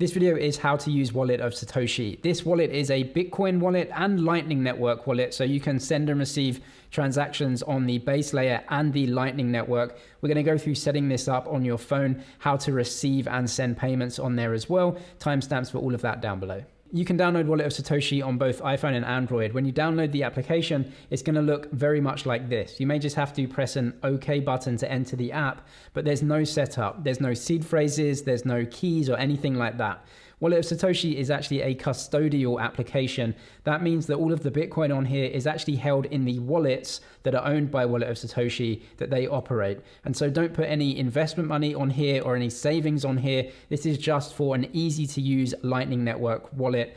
This video is how to use Wallet of Satoshi. This wallet is a Bitcoin wallet and Lightning Network wallet, so you can send and receive transactions on the base layer and the Lightning Network. We're going to go through setting this up on your phone, how to receive and send payments on there as well. Timestamps for all of that down below. You can download Wallet of Satoshi on both iPhone and Android. When you download the application, it's going to look very much like this. You may just have to press an OK button to enter the app, but there's no setup. There's no seed phrases, there's no keys or anything like that. Wallet of Satoshi is actually a custodial application. That means that all of the Bitcoin on here is actually held in the wallets that are owned by Wallet of Satoshi that they operate. And so don't put any investment money on here or any savings on here. This is just for an easy to use Lightning Network wallet.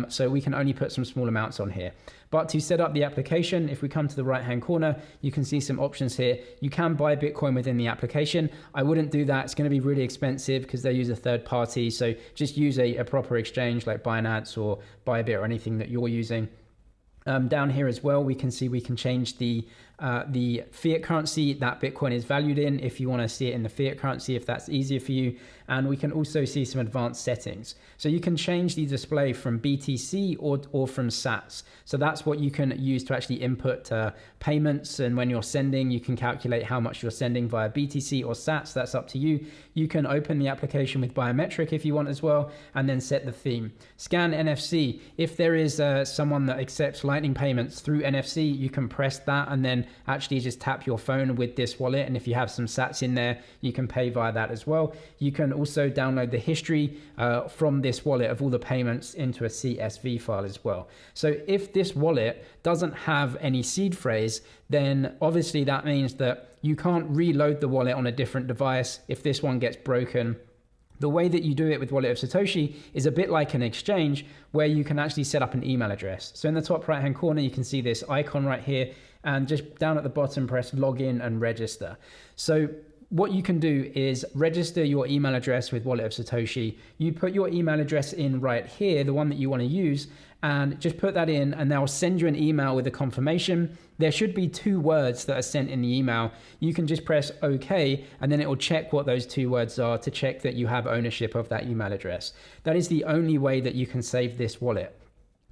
So we can only put some small amounts on here. But to set up the application, if we come to the right-hand corner, you can see some options here. You can buy Bitcoin within the application. I wouldn't do that. It's going to be really expensive because they use a third party. So just use a proper exchange like Binance or Bybit or anything that you're using. Down here as well, we can see we can change the fiat currency that Bitcoin is valued in if you want to see it in the fiat currency, if that's easier for you. And we can also see some advanced settings. So you can change the display from BTC or from sats. So that's what you can use to actually input payments. And when you're sending, you can calculate how much you're sending via BTC or sats. That's up to you. You can open the application with biometric if you want as well, and then set the theme. Scan NFC. If there is someone that accepts Lightning payments through NFC, you can press that and then actually just tap your phone with this wallet. And if you have some sats in there, you can pay via that as well. You can also download the history from this wallet of all the payments into a CSV file as well. So if this wallet doesn't have any seed phrase, then obviously that means that you can't reload the wallet on a different device if this one gets broken. The way that you do it with Wallet of Satoshi is a bit like an exchange where you can actually set up an email address. So in the top right hand corner, you can see this icon right here, and just down at the bottom, press login and register. So what you can do is register your email address with Wallet of Satoshi. You put your email address in right here, the one that you want to use, and just put that in, and they'll send you an email with a confirmation. There should be 2 words that are sent in the email. You can just press OK, and then it will check what those 2 words are to check that you have ownership of that email address. That is the only way that you can save this wallet.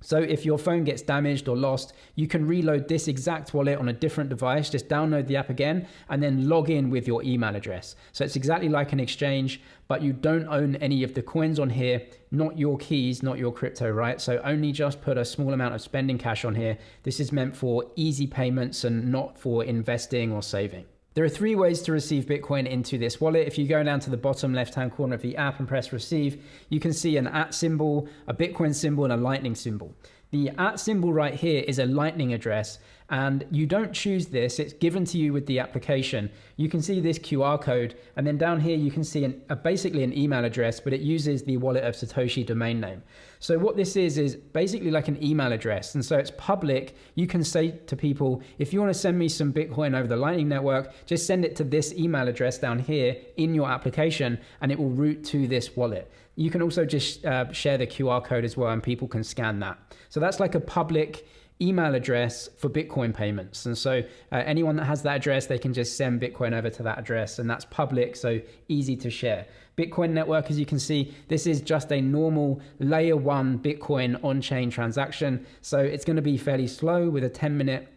So if your phone gets damaged or lost, you can reload this exact wallet on a different device. Just download the app again and then log in with your email address. So it's exactly like an exchange, but you don't own any of the coins on here, not your keys, not your crypto, right? So only just put a small amount of spending cash on here. This is meant for easy payments and not for investing or saving. There are 3 ways to receive Bitcoin into this wallet. If you go down to the bottom left-hand corner of the app and press receive, you can see an @ symbol, a Bitcoin symbol, and a Lightning symbol. The @ symbol right here is a Lightning address, and you don't choose this. It's given to you with the application. You can see this QR code, and then down here you can see basically an email address, but it uses the Wallet of Satoshi domain name. So what this is basically like an email address, and so it's public. You can say to people, if you want to send me some Bitcoin over the Lightning Network, just send it to this email address down here in your application, and it will route to this wallet. You can also just share the QR code as well, and people can scan that. So that's like a public email address for Bitcoin payments. And so anyone that has that address, they can just send Bitcoin over to that address, and that's public, so easy to share. Bitcoin network, as you can see, this is just a normal layer 1 Bitcoin on-chain transaction. So it's going to be fairly slow with a 10-minute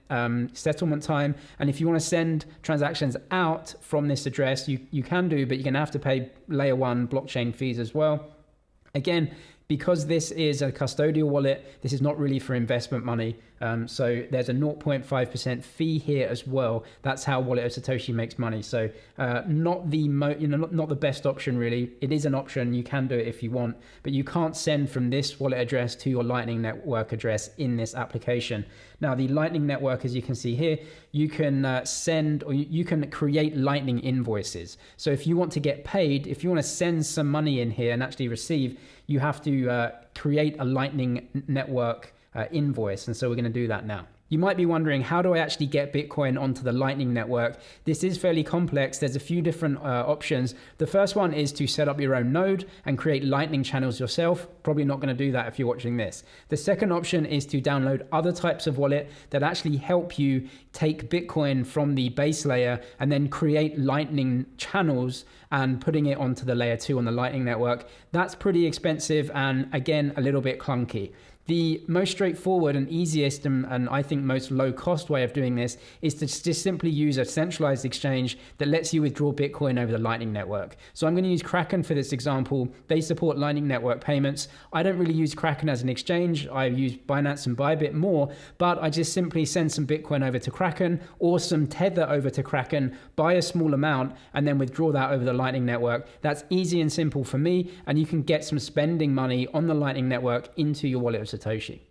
settlement time. And if you want to send transactions out from this address, you can do, but you're going to have to pay layer 1 blockchain fees as well. Again, because this is a custodial wallet, this is not really for investment money. So there's a 0.5% fee here as well. That's how Wallet of Satoshi makes money. So not the best option really. It is an option. You can do it if you want, but you can't send from this wallet address to your Lightning Network address in this application. Now the Lightning Network, as you can see here, you can send, or you can create Lightning invoices. So if you want to get paid, if you want to send some money in here and actually receive, you have to create a Lightning Network invoice. And so we're going to do that now. You might be wondering, how do I actually get Bitcoin onto the Lightning Network? This is fairly complex. There's a few different options. The first one is to set up your own node and create Lightning channels yourself. Probably not going to do that if you're watching this. The second option is to download other types of wallet that actually help you take Bitcoin from the base layer and then create Lightning channels and putting it onto the layer 2 on the Lightning Network. That's pretty expensive and, again, a little bit clunky. The most straightforward and easiest and I think most low cost way of doing this is to just simply use a centralized exchange that lets you withdraw Bitcoin over the Lightning Network. So I'm going to use Kraken for this example. They support Lightning Network payments. I don't really use Kraken as an exchange. I use Binance and Bybit more, but I just simply send some Bitcoin over to Kraken or some Tether over to Kraken, buy a small amount, and then withdraw that over the Lightning Network. That's easy and simple for me, and you can get some spending money on the Lightning Network into your Wallet of Satoshi.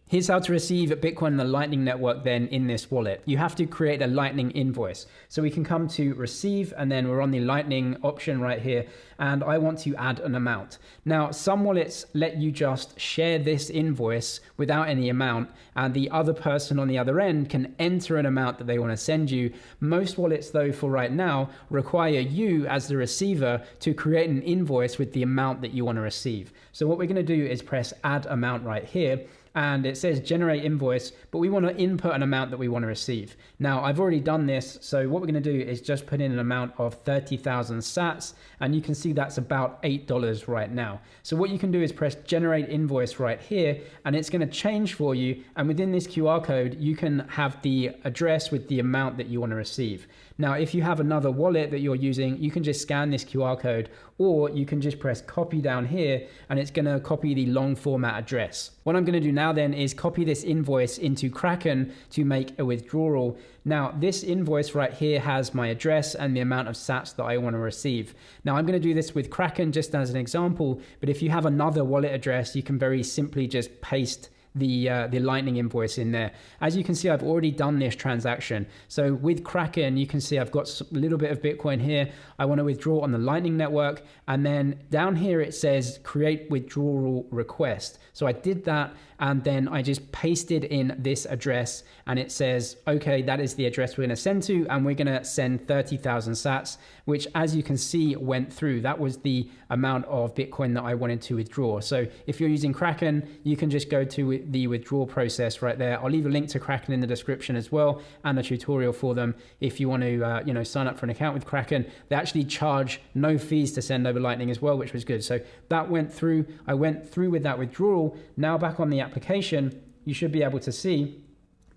Here's how to receive Bitcoin in the Lightning Network then in this wallet. You have to create a Lightning invoice. So we can come to receive, and then we're on the Lightning option right here, and I want to add an amount. Now, some wallets let you just share this invoice without any amount, and the other person on the other end can enter an amount that they want to send you. Most wallets, though, for right now, require you as the receiver to create an invoice with the amount that you want to receive. So what we're going to do is press add amount right here, and it says generate invoice, but we want to input an amount that we want to receive. Now, I've already done this, so what we're going to do is just put in an amount of 30,000 sats, and you can see that's about $8 right now. So what you can do is press generate invoice right here, and it's going to change for you, and within this QR code, you can have the address with the amount that you want to receive. Now, if you have another wallet that you're using, you can just scan this QR code, or you can just press copy down here, and it's going to copy the long format address. What I'm going to do now then is copy this invoice into Kraken to make a withdrawal. Now, this invoice right here has my address and the amount of sats that I want to receive. Now, I'm going to do this with Kraken just as an example, but if you have another wallet address, you can very simply just paste the Lightning invoice in there. As you can see, I've already done this transaction. So with Kraken, you can see I've got a little bit of Bitcoin here. I want to withdraw on the Lightning Network. And then down here, it says create withdrawal request. So I did that, and then I just pasted in this address, and it says, okay, that is the address we're going to send to, and we're going to send 30,000 sats, which, as you can see, went through. That was the amount of Bitcoin that I wanted to withdraw. So if you're using Kraken, you can just go to the withdrawal process right there. I'll leave a link to Kraken in the description as well, and a tutorial for them if you want to sign up for an account with Kraken. They actually charge no fees to send over Lightning as well, which was good. So that went through. I went through with that withdrawal. Now back on the application, you should be able to see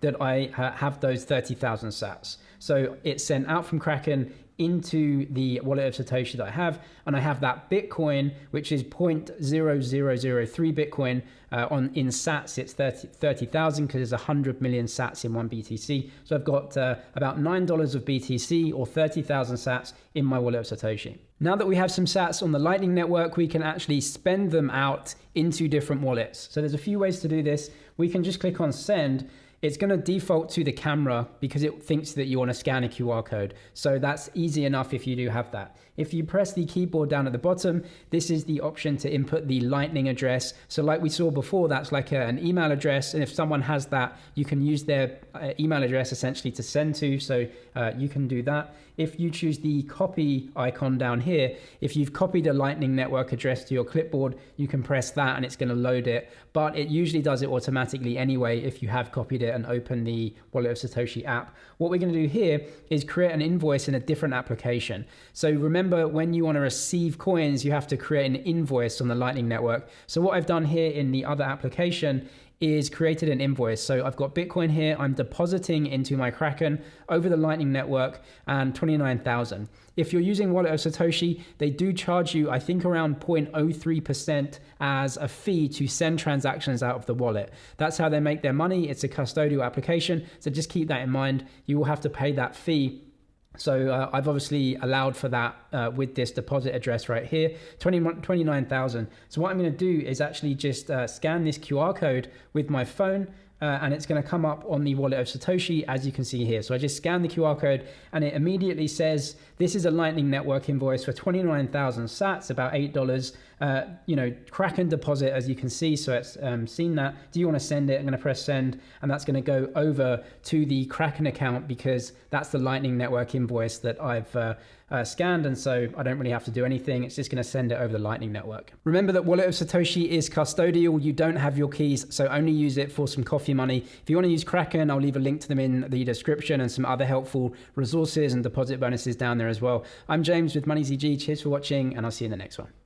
that I have those 30,000 sats. So it's sent out from Kraken into the Wallet of Satoshi that I have, and I have that Bitcoin, which is 0.0003 Bitcoin. In sats, it's 30,000 because there's 100 million sats in one BTC. So I've got about $9 of BTC, or 30,000 sats in my Wallet of Satoshi. Now that we have some sats on the Lightning Network, we can actually spend them out into different wallets. So there's a few ways to do this. We can just click on send. It's going to default to the camera because it thinks that you want to scan a QR code. So that's easy enough if you do have that. If you press the keyboard down at the bottom, this is the option to input the Lightning address. So like we saw before, that's like an email address. And if someone has that, you can use their email address essentially to send to. So you can do that. If you choose the copy icon down here, if you've copied a Lightning Network address to your clipboard, you can press that and it's going to load it. But it usually does it automatically anyway if you have copied it and open the Wallet of Satoshi app. What we're going to do here is create an invoice in a different application. So remember, when you want to receive coins, you have to create an invoice on the Lightning Network. So what I've done here in the other application is created an invoice. So I've got Bitcoin here. I'm depositing into my Kraken over the Lightning Network, and 29,000. If you're using Wallet of Satoshi, they do charge you, I think, around 0.03% as a fee to send transactions out of the wallet. That's how they make their money. It's a custodial application. So just keep that in mind. You will have to pay that fee. So I've obviously allowed for that with this deposit address right here, 29,000. So what I'm going to do is actually just scan this QR code with my phone, and it's going to come up on the Wallet of Satoshi, as you can see here. So I just scan the QR code, and it immediately says, this is a Lightning Network invoice for 29,000 sats, about $8. Kraken deposit, as you can see. So it's seen that. Do you want to send it? I'm going to press send, and that's going to go over to the Kraken account because that's the Lightning Network invoice that I've scanned, and so I don't really have to do anything. It's just going to send it over the Lightning Network. Remember that Wallet of Satoshi is custodial. You don't have your keys, so only use it for some coffee money. If you want to use Kraken, I'll leave a link to them in the description and some other helpful resources and deposit bonuses down there as well. I'm James with MoneyZG. Cheers for watching, and I'll see you in the next one.